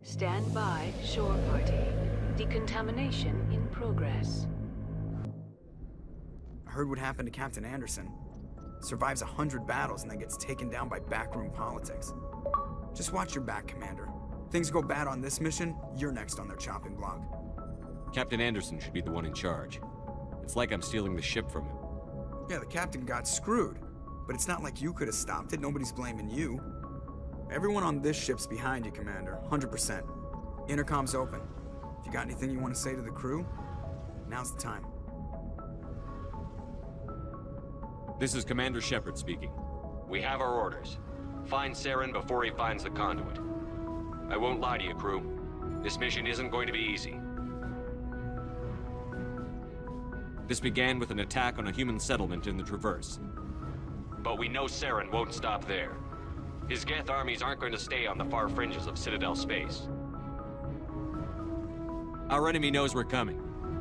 Stand by, shore party. Decontamination in progress. I heard what happened to Captain Anderson. Survives 100 battles and then gets taken down by backroom politics. Just watch your back, Commander. Things go bad on this mission, you're next on their chopping block. Captain Anderson should be the one in charge. It's like I'm stealing the ship from him. Yeah, the captain got screwed. But it's not like you could have stopped it. Nobody's blaming you. Everyone on this ship's behind you, Commander. 100%. Intercom's open. If you got anything you want to say to the crew, now's the time. This is Commander Shepard speaking. We have our orders. Find Saren before he finds the conduit. I won't lie to you, crew. This mission isn't going to be easy. This began with an attack on a human settlement in the Traverse. But we know Saren won't stop there. His Geth armies aren't going to stay on the far fringes of Citadel space. Our enemy knows we're coming.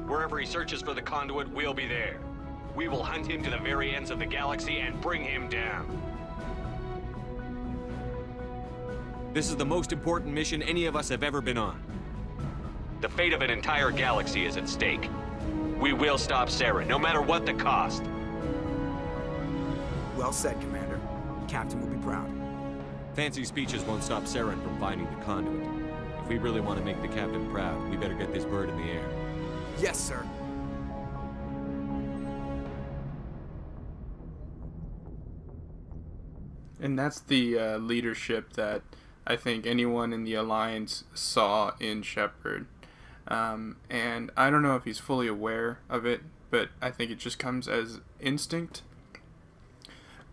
Wherever he searches for the conduit, we'll be there. We will hunt him to the very ends of the galaxy and bring him down. This is the most important mission any of us have ever been on. The fate of an entire galaxy is at stake. We will stop Saren, no matter what the cost. Well said, Commander. Captain will be proud. Fancy speeches won't stop Saren from finding the conduit. If we really want to make the captain proud, we better get this bird in the air. Yes, sir. And that's the leadership that I think anyone in the Alliance saw in Shepard. And I don't know if he's fully aware of it, but I think it just comes as instinct.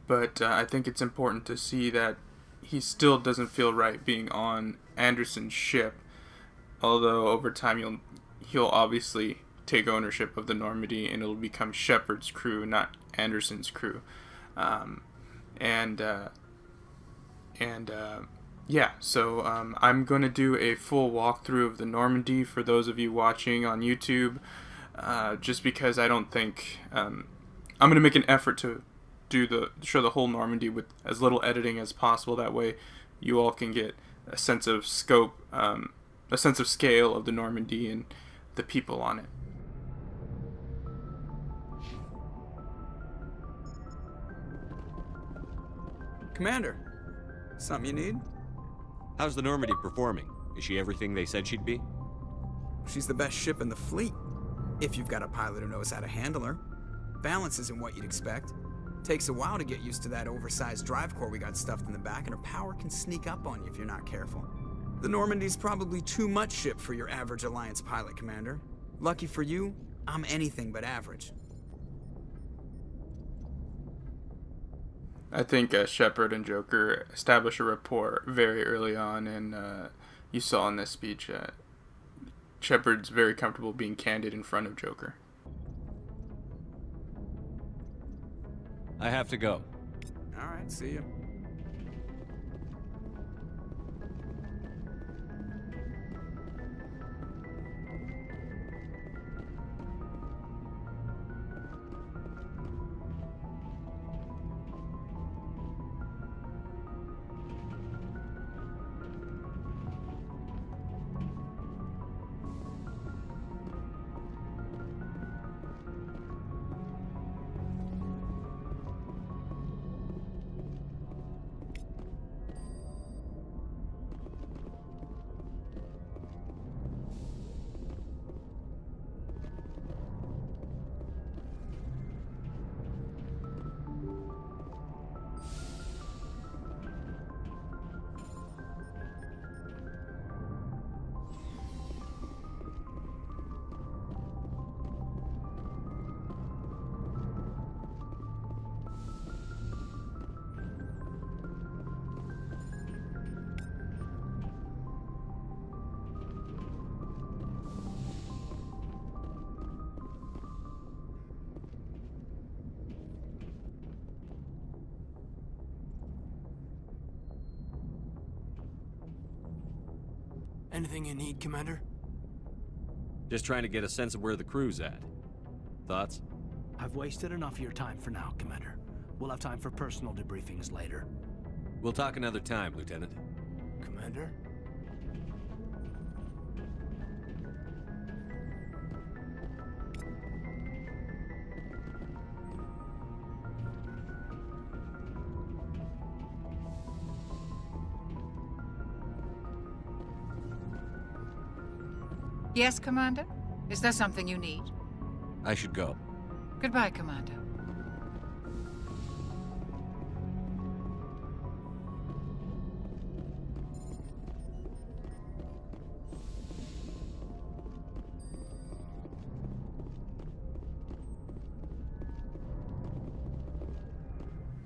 But I think it's important to see that he still doesn't feel right being on Anderson's ship, although over time he'll obviously take ownership of the Normandy and it'll become Shepard's crew, not Anderson's crew. Yeah, so I'm going to do a full walkthrough of the Normandy for those of you watching on YouTube, just because I don't think I'm going to make an effort to show the whole Normandy with as little editing as possible. That way you all can get a sense of scope, a sense of scale of the Normandy and the people on it. Commander, something you need? How's the Normandy performing? Is she everything they said she'd be? She's the best ship in the fleet, if you've got a pilot who knows how to handle her. Balance isn't what you'd expect. Takes a while to get used to that oversized drive core we got stuffed in the back, and her power can sneak up on you if you're not careful. The Normandy's probably too much ship for your average Alliance pilot, Commander. Lucky for you, I'm anything but average. I think Shepard and Joker establish a rapport very early on, and you saw in this speech, Shepard's very comfortable being candid in front of Joker. I have to go. All right, see you. Anything you need, Commander? Just trying to get a sense of where the crew's at. Thoughts? I've wasted enough of your time for now, Commander. We'll have time for personal debriefings later. We'll talk another time, Lieutenant. Commander? Yes, Commander? Is there something you need? I should go. Goodbye, Commander.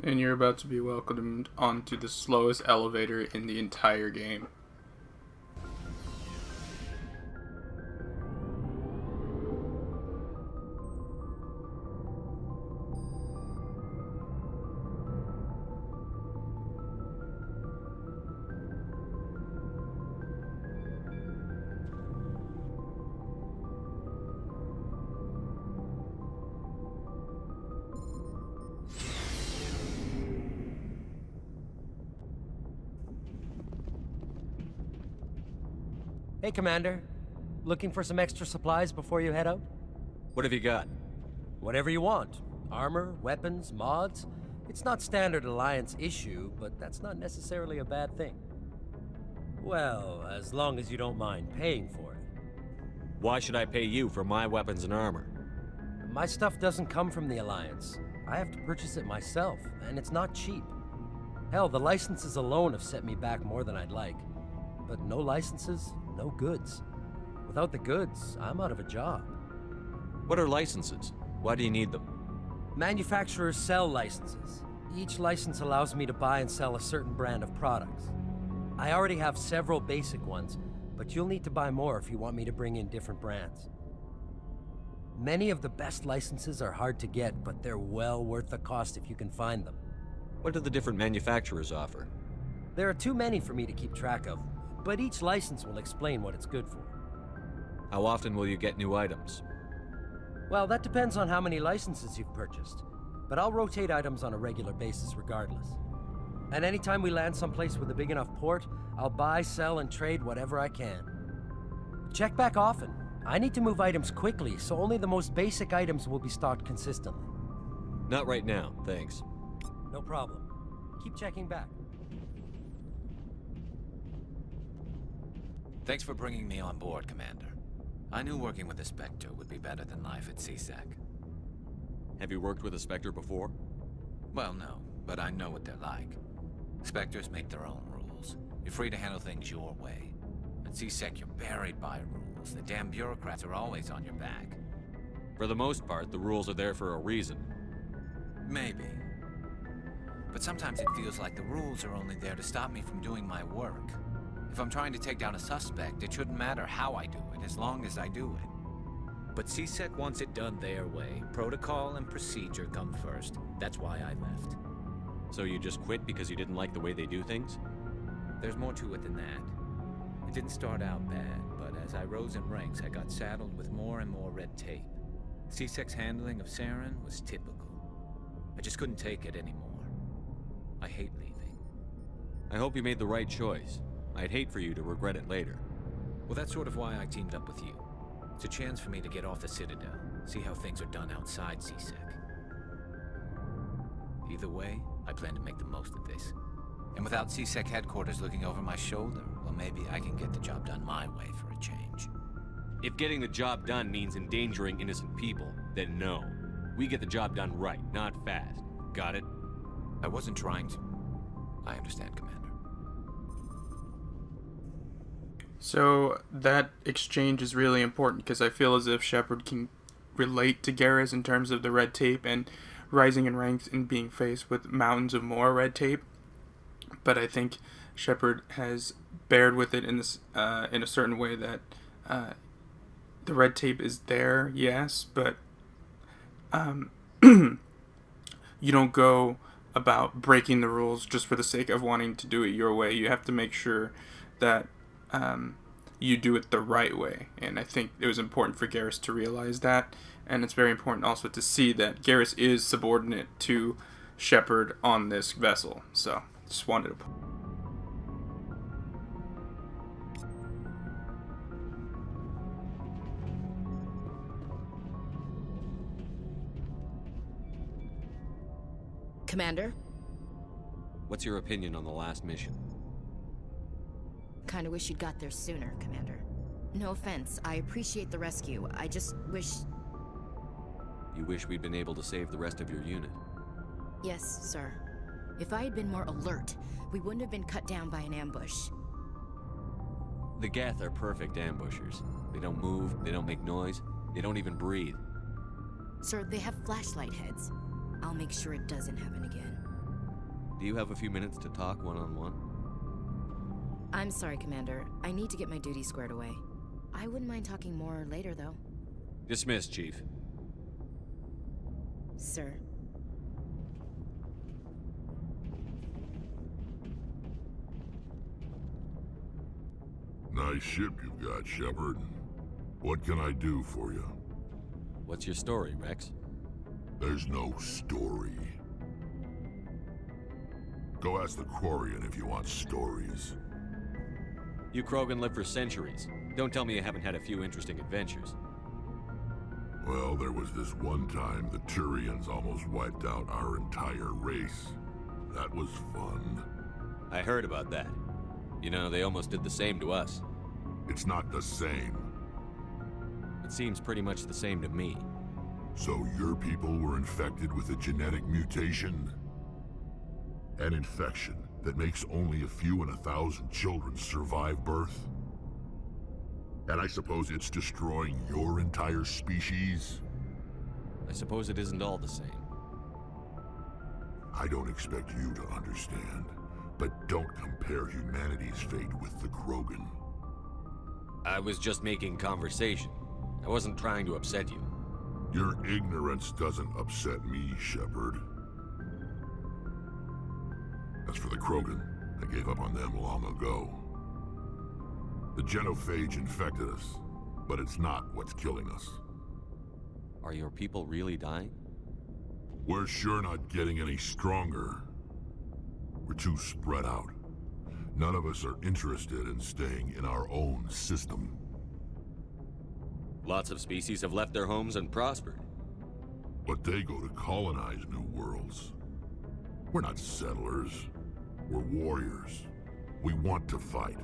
And you're about to be welcomed onto the slowest elevator in the entire game. Hey, Commander. Looking for some extra supplies before you head out? What have you got? Whatever you want. Armor, weapons, mods. It's not standard Alliance issue, but that's not necessarily a bad thing. Well, as long as you don't mind paying for it. Why should I pay you for my weapons and armor? My stuff doesn't come from the Alliance. I have to purchase it myself, and it's not cheap. Hell, the licenses alone have set me back more than I'd like. But no licenses, no goods. Without the goods, I'm out of a job. What are licenses? Why do you need them? Manufacturers sell licenses. Each license allows me to buy and sell a certain brand of products. I already have several basic ones, but you'll need to buy more if you want me to bring in different brands. Many of the best licenses are hard to get, but they're well worth the cost if you can find them. What do the different manufacturers offer? There are too many for me to keep track of, but each license will explain what it's good for. How often will you get new items? Well, that depends on how many licenses you've purchased, but I'll rotate items on a regular basis regardless. And anytime we land someplace with a big enough port, I'll buy, sell, and trade whatever I can. Check back often. I need to move items quickly, so only the most basic items will be stocked consistently. Not right now, thanks. No problem. Keep checking back. Thanks for bringing me on board, Commander. I knew working with a Spectre would be better than life at CSEC. Have you worked with a Spectre before? Well, no, but I know what they're like. Spectres make their own rules. You're free to handle things your way. At CSEC, you're buried by rules. The damn bureaucrats are always on your back. For the most part, the rules are there for a reason. Maybe. But sometimes it feels like the rules are only there to stop me from doing my work. If I'm trying to take down a suspect, it shouldn't matter how I do it, as long as I do it. But CSEC wants it done their way. Protocol and procedure come first. That's why I left. So you just quit because you didn't like the way they do things? There's more to it than that. It didn't start out bad, but as I rose in ranks, I got saddled with more and more red tape. CSEC's handling of Saren was typical. I just couldn't take it anymore. I hate leaving. I hope you made the right choice. I'd hate for you to regret it later. Well, that's sort of why I teamed up with you. It's a chance for me to get off the Citadel, see how things are done outside CSEC. Either way, I plan to make the most of this. And without CSEC headquarters looking over my shoulder, well, maybe I can get the job done my way for a change. If getting the job done means endangering innocent people, then no. We get the job done right, not fast. Got it? I wasn't trying to. I understand, Commander. So that exchange is really important because I feel as if Shepard can relate to Garrus in terms of the red tape and rising in ranks and being faced with mountains of more red tape. But I think Shepard has bared with it in this in a certain way that the red tape is there, yes, but you don't go about breaking the rules just for the sake of wanting to do it your way. You have to make sure that you do it the right way, and I think it was important for Garrus to realize that, and it's very important also to see that Garrus is subordinate to Shepard on this vessel. So just wanted to Commander? What's your opinion on the last mission? Kinda wish you'd got there sooner, Commander. No offense, I appreciate the rescue. I just wish... You wish we'd been able to save the rest of your unit. Yes, sir. If I had been more alert, we wouldn't have been cut down by an ambush. The Geth are perfect ambushers. They don't move, they don't make noise, they don't even breathe. Sir, they have flashlight heads. I'll make sure it doesn't happen again. Do you have a few minutes to talk one-on-one? I'm sorry, Commander. I need to get my duties squared away. I wouldn't mind talking more later, though. Dismissed, Chief. Sir. Nice ship you've got, Shepard. What can I do for you? What's your story, Wrex? There's no story. Go ask the Quarian if you want stories. You Krogan live for centuries. Don't tell me you haven't had a few interesting adventures. Well, there was this one time the Turians almost wiped out our entire race. That was fun. I heard about that. You know, they almost did the same to us. It's not the same. It seems pretty much the same to me. So your people were infected with a genetic mutation? An infection that makes only a few in 1,000 children survive birth? And I suppose it's destroying your entire species? I suppose it isn't all the same. I don't expect you to understand, but don't compare humanity's fate with the Krogan. I was just making conversation. I wasn't trying to upset you. Your ignorance doesn't upset me, Shepard. As for the Krogan, I gave up on them long ago. The genophage infected us, but it's not what's killing us. Are your people really dying? We're sure not getting any stronger. We're too spread out. None of us are interested in staying in our own system. Lots of species have left their homes and prospered. But they go to colonize new worlds. We're not settlers. We're warriors. We want to fight.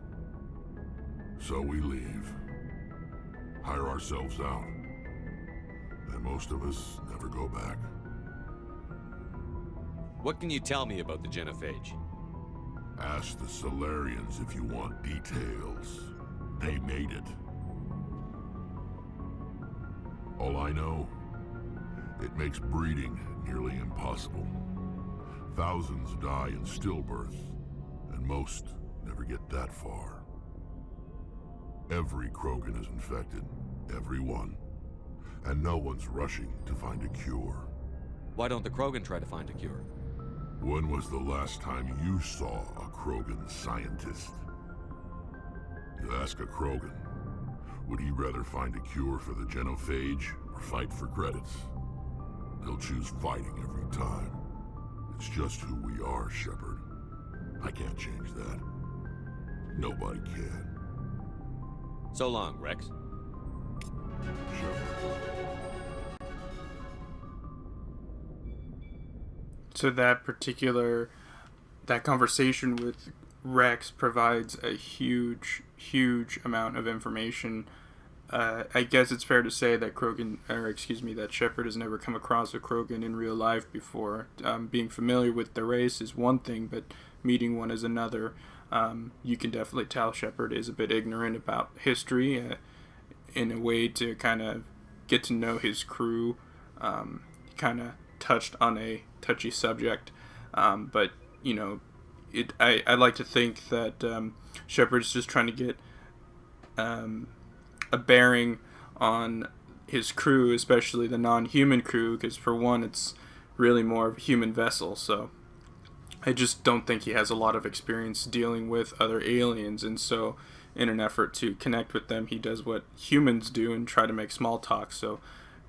So we leave. Hire ourselves out. And most of us never go back. What can you tell me about the genophage? Ask the Solarians if you want details. They made it. All I know, it makes breeding nearly impossible. Thousands die in stillbirth, and most never get that far. Every Krogan is infected, every one. And no one's rushing to find a cure. Why don't the Krogan try to find a cure? When was the last time you saw a Krogan scientist? You ask a Krogan, would he rather find a cure for the genophage or fight for credits? He'll choose fighting every time. It's just who we are, Shepard. I can't change that. Nobody can. So long, Wrex. Shepard. So that conversation with Wrex provides a huge amount of information. I guess it's fair to say that that Shepard has never come across a Krogan in real life before. Being familiar with the race is one thing, but meeting one is another. You can definitely tell Shepard is a bit ignorant about history in a way to kind of get to know his crew. Kind of touched on a touchy subject, but you know, I like to think that Shepard's just trying to get a bearing on his crew, especially the non-human crew, because for one, it's really more of a human vessel. So I just don't think he has a lot of experience dealing with other aliens, and so in an effort to connect with them, he does what humans do and try to make small talk. So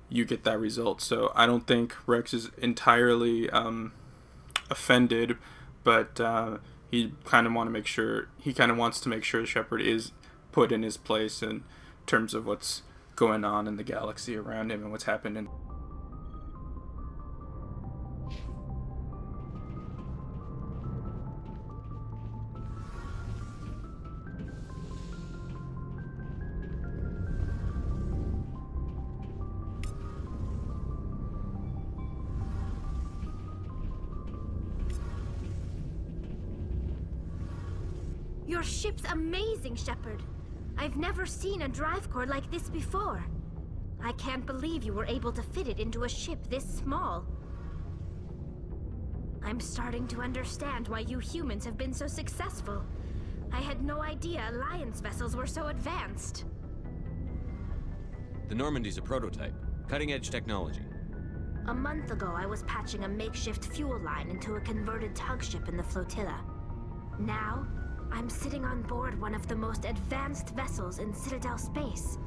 you get that result. So I don't think Wrex is entirely offended, but he kind of wants to make sure Shepard is put in his place in terms of what's going on in the galaxy around him and what's happening. Your ship's amazing, Shepard. I've never seen a drive core like this before. I can't believe you were able to fit it into a ship this small. I'm starting to understand why you humans have been so successful. I had no idea Alliance vessels were so advanced. The Normandy's a prototype. Cutting-edge technology. A month ago, I was patching a makeshift fuel line into a converted tug ship in the flotilla. Now, I'm sitting on board one of the most advanced vessels in Citadel space.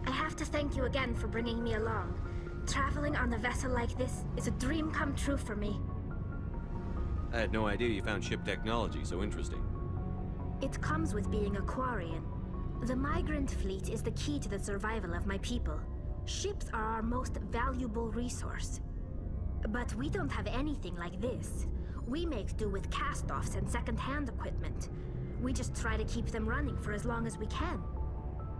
I have to thank you again for bringing me along. Traveling on a vessel like this is a dream come true for me. I had no idea you found ship technology so interesting. It comes with being a Quarian. The migrant fleet is the key to the survival of my people. Ships are our most valuable resource. But we don't have anything like this. We make do with cast-offs and second-hand equipment. We just try to keep them running for as long as we can.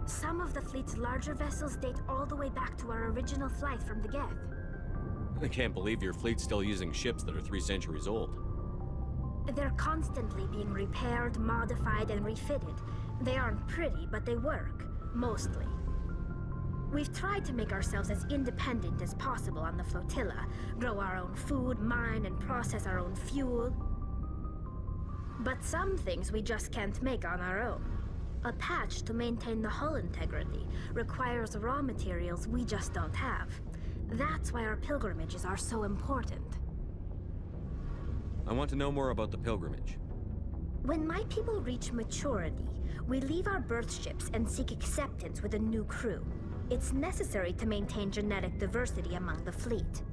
Some of the fleet's larger vessels date all the way back to our original flight from the Geth. I can't believe your fleet's still using ships that are 3 centuries old. They're constantly being repaired, modified, and refitted. They aren't pretty, but they work. Mostly. We've tried to make ourselves as independent as possible on the flotilla, grow our own food, mine and process our own fuel. But some things we just can't make on our own. A patch to maintain the hull integrity requires raw materials we just don't have. That's why our pilgrimages are so important. I want to know more about the pilgrimage. When my people reach maturity, we leave our birth ships and seek acceptance with a new crew. It's necessary to maintain genetic diversity among the fleet.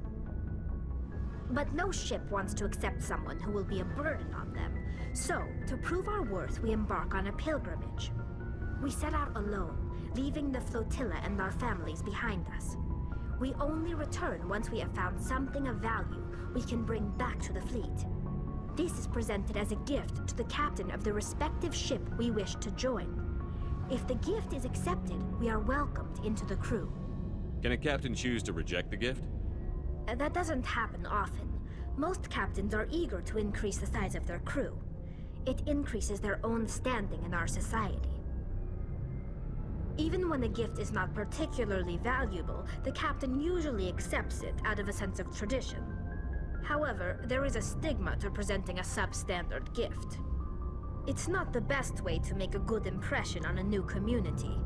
But no ship wants to accept someone who will be a burden on them. So, to prove our worth, we embark on a pilgrimage. We set out alone, leaving the flotilla and our families behind us. We only return once we have found something of value we can bring back to the fleet. This is presented as a gift to the captain of the respective ship we wish to join. If the gift is accepted, we are welcomed into the crew. Can a captain choose to reject the gift? That doesn't happen often. Most captains are eager to increase the size of their crew. It increases their own standing in our society. Even when the gift is not particularly valuable, the captain usually accepts it out of a sense of tradition. However, there is a stigma to presenting a substandard gift. It's not the best way to make a good impression on a new community.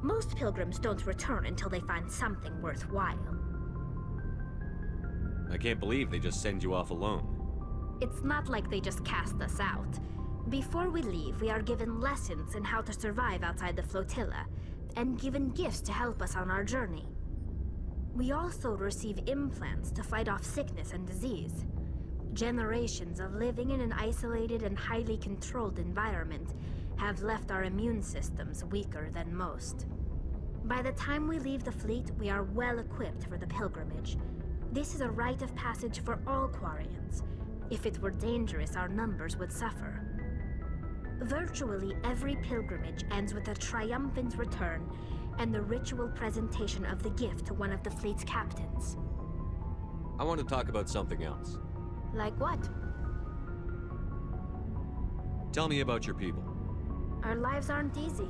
Most pilgrims don't return until they find something worthwhile. I can't believe they just send you off alone. It's not like they just cast us out. Before we leave, we are given lessons in how to survive outside the flotilla, and given gifts to help us on our journey. We also receive implants to fight off sickness and disease. Generations of living in an isolated and highly controlled environment have left our immune systems weaker than most. By the time we leave the fleet, we are well equipped for the pilgrimage. This is a rite of passage for all Quarians. If it were dangerous, our numbers would suffer. Virtually every pilgrimage ends with a triumphant return and the ritual presentation of the gift to one of the fleet's captains. I want to talk about something else. Like what? Tell me about your people. Our lives aren't easy.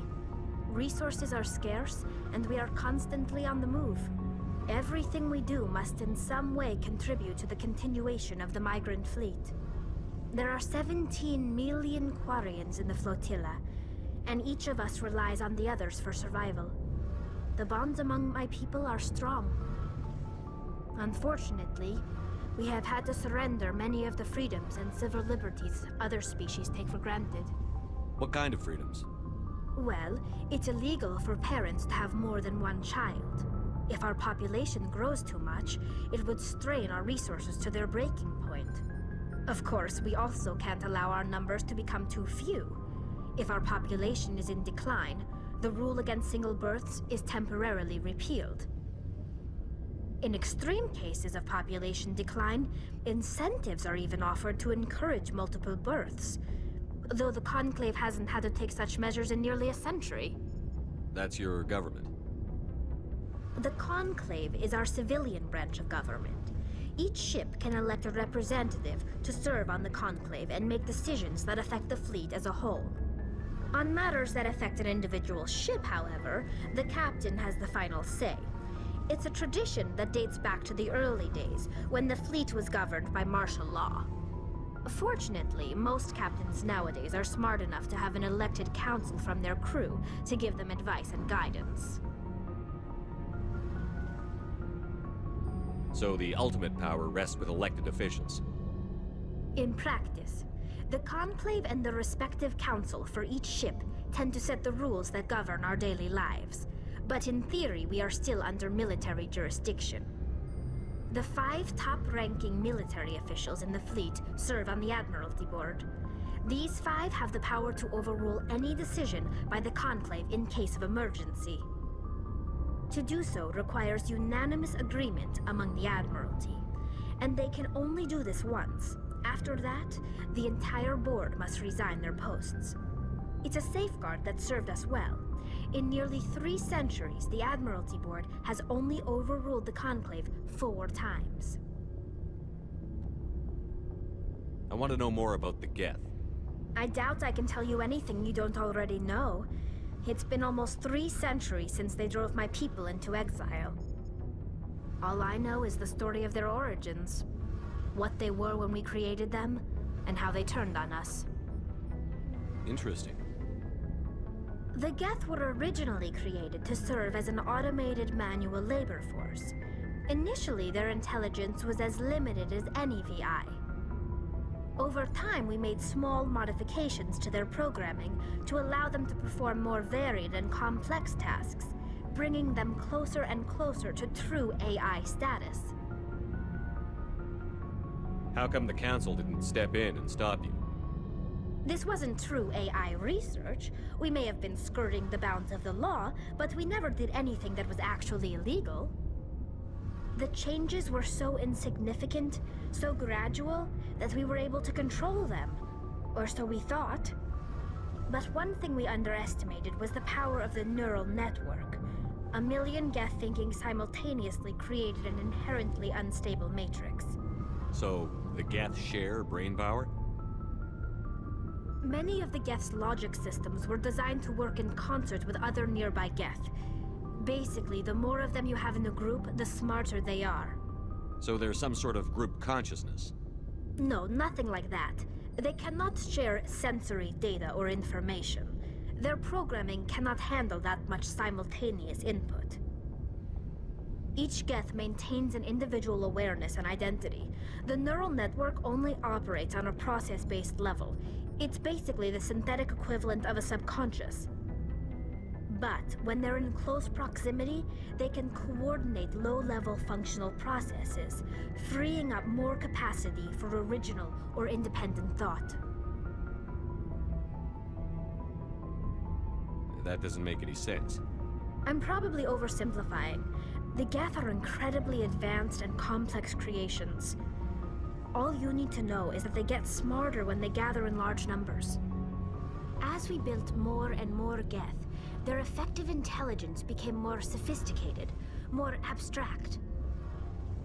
Resources are scarce, and we are constantly on the move. Everything we do must in some way contribute to the continuation of the migrant fleet. There are 17 million Quarians in the flotilla, and each of us relies on the others for survival. The bonds among my people are strong. Unfortunately, we have had to surrender many of the freedoms and civil liberties other species take for granted. What kind of freedoms? Well, it's illegal for parents to have more than one child. If our population grows too much, it would strain our resources to their breaking point. Of course, we also can't allow our numbers to become too few. If our population is in decline, the rule against single births is temporarily repealed. In extreme cases of population decline, incentives are even offered to encourage multiple births, though the Conclave hasn't had to take such measures in nearly a century. That's your government. The Conclave is our civilian branch of government. Each ship can elect a representative to serve on the Conclave and make decisions that affect the fleet as a whole. On matters that affect an individual ship, however, the captain has the final say. It's a tradition that dates back to the early days, when the fleet was governed by martial law. Fortunately, most captains nowadays are smart enough to have an elected council from their crew to give them advice and guidance. So the ultimate power rests with elected officials. In practice, the Conclave and the respective council for each ship tend to set the rules that govern our daily lives. But in theory, we are still under military jurisdiction. The 5 top-ranking military officials in the fleet serve on the Admiralty Board. These 5 have the power to overrule any decision by the Conclave in case of emergency. To do so requires unanimous agreement among the Admiralty, and they can only do this once. After that, the entire board must resign their posts. It's a safeguard that served us well. In nearly 3 centuries, the Admiralty Board has only overruled the Conclave 4 times. I want to know more about the Geth. I doubt I can tell you anything you don't already know. It's been almost 3 centuries since they drove my people into exile. All I know is the story of their origins, what they were when we created them, and how they turned on us. Interesting. The Geth were originally created to serve as an automated manual labor force. Initially, their intelligence was as limited as any VI. Over time, we made small modifications to their programming to allow them to perform more varied and complex tasks, bringing them closer and closer to true AI status. How come the Council didn't step in and stop you? This wasn't true AI research. We may have been skirting the bounds of the law, but we never did anything that was actually illegal. The changes were so insignificant, so gradual, that we were able to control them. Or so we thought. But one thing we underestimated was the power of the neural network. A million Geth thinking simultaneously created an inherently unstable matrix. So, the Geth share brain power? Many of the Geth's logic systems were designed to work in concert with other nearby Geth. Basically, the more of them you have in a group, the smarter they are. So there's some sort of group consciousness? No, nothing like that. They cannot share sensory data or information. Their programming cannot handle that much simultaneous input. Each Geth maintains an individual awareness and identity. The neural network only operates on a process-based level. It's basically the synthetic equivalent of a subconscious. But when they're in close proximity, they can coordinate low-level functional processes, freeing up more capacity for original or independent thought. That doesn't make any sense. I'm probably oversimplifying. The Geth are incredibly advanced and complex creations. All you need to know is that they get smarter when they gather in large numbers. As we built more and more Geth, their effective intelligence became more sophisticated, more abstract.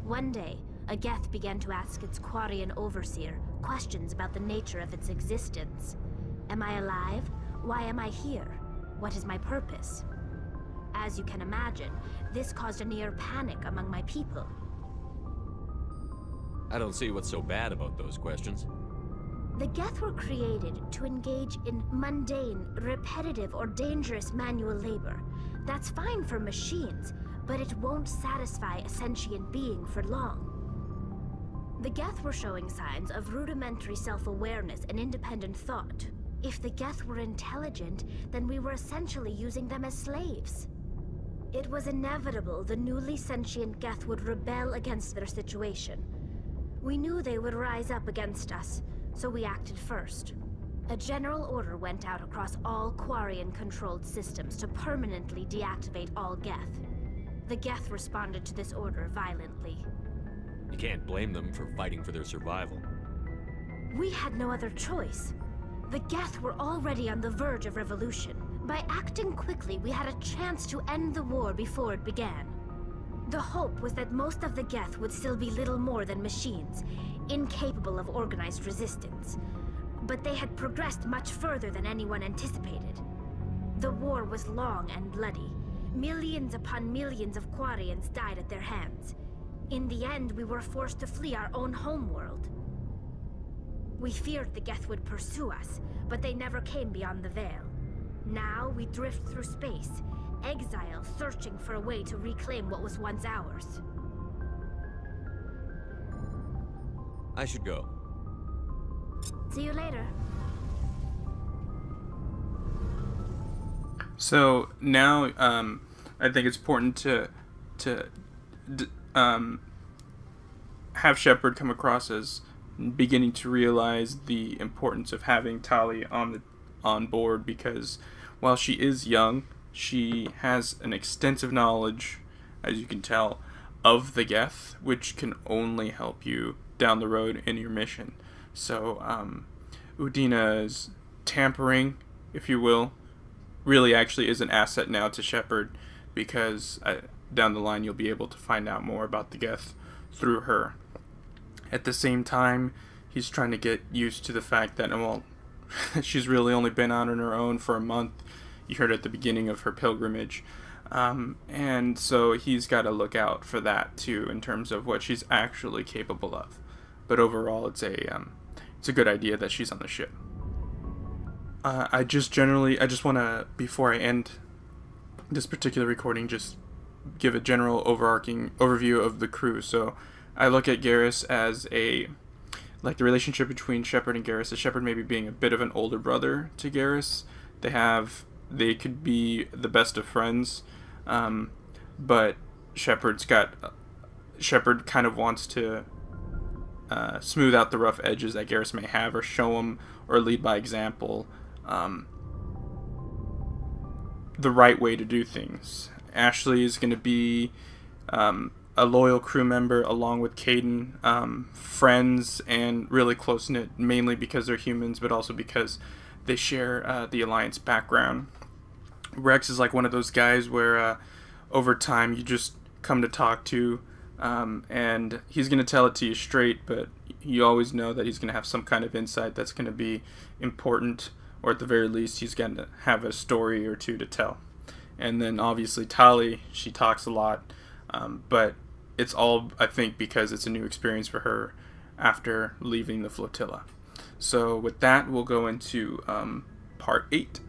One day, a Geth began to ask its Quarian overseer questions about the nature of its existence. Am I alive? Why am I here? What is my purpose? As you can imagine, this caused a near panic among my people. I don't see what's so bad about those questions. The Geth were created to engage in mundane, repetitive, or dangerous manual labor. That's fine for machines, but it won't satisfy a sentient being for long. The Geth were showing signs of rudimentary self-awareness and independent thought. If the Geth were intelligent, then we were essentially using them as slaves. It was inevitable the newly sentient Geth would rebel against their situation. We knew they would rise up against us, so we acted first. A general order went out across all Quarian-controlled systems to permanently deactivate all Geth. The Geth responded to this order violently. You can't blame them for fighting for their survival. We had no other choice. The Geth were already on the verge of revolution. By acting quickly, we had a chance to end the war before it began. The hope was that most of the Geth would still be little more than machines, incapable of organized resistance. but they had progressed much further than anyone anticipated. The war was long and bloody. Millions upon millions of Quarians died at their hands. In the end, we were forced to flee our own homeworld. We feared the Geth would pursue us, but they never came beyond the Veil. Now we drift through space, exile searching for a way to reclaim what was once ours. I should go. See you later. So now, I think it's important to have Shepard come across as beginning to realize the importance of having Tali on board, because while she is young, she has an extensive knowledge, as you can tell, of the Geth, which can only help you down the road in your mission. So Udina's tampering, if you will, really actually is an asset now to Shepard, because down the line you'll be able to find out more about the Geth through her. At the same time, he's trying to get used to the fact that, well, she's really only been out on her own for a month. You heard at the beginning of her pilgrimage. And so he's got to look out for that too, in terms of what she's actually capable of. But overall, it's a good idea that she's on the ship. I just want to, before I end this particular recording, just give a general overarching overview of the crew. So I look at Garrus as the relationship between Shepard and Garrus, as Shepard maybe being a bit of an older brother to Garrus. They could be the best of friends, but Shepard kind of wants to smooth out the rough edges that Garrus may have, or show him, or lead by example, the right way to do things. Ashley is going to be a loyal crew member along with Caden, friends and really close-knit, mainly because they're humans, but also because they share the Alliance background. Wrex is like one of those guys where over time you just come to talk to, and he's going to tell it to you straight, but you always know that he's going to have some kind of insight that's going to be important, or at the very least he's going to have a story or two to tell. And then obviously Tali, she talks a lot, but it's all, I think, because it's a new experience for her after leaving the flotilla. So with that, we'll go into part 8.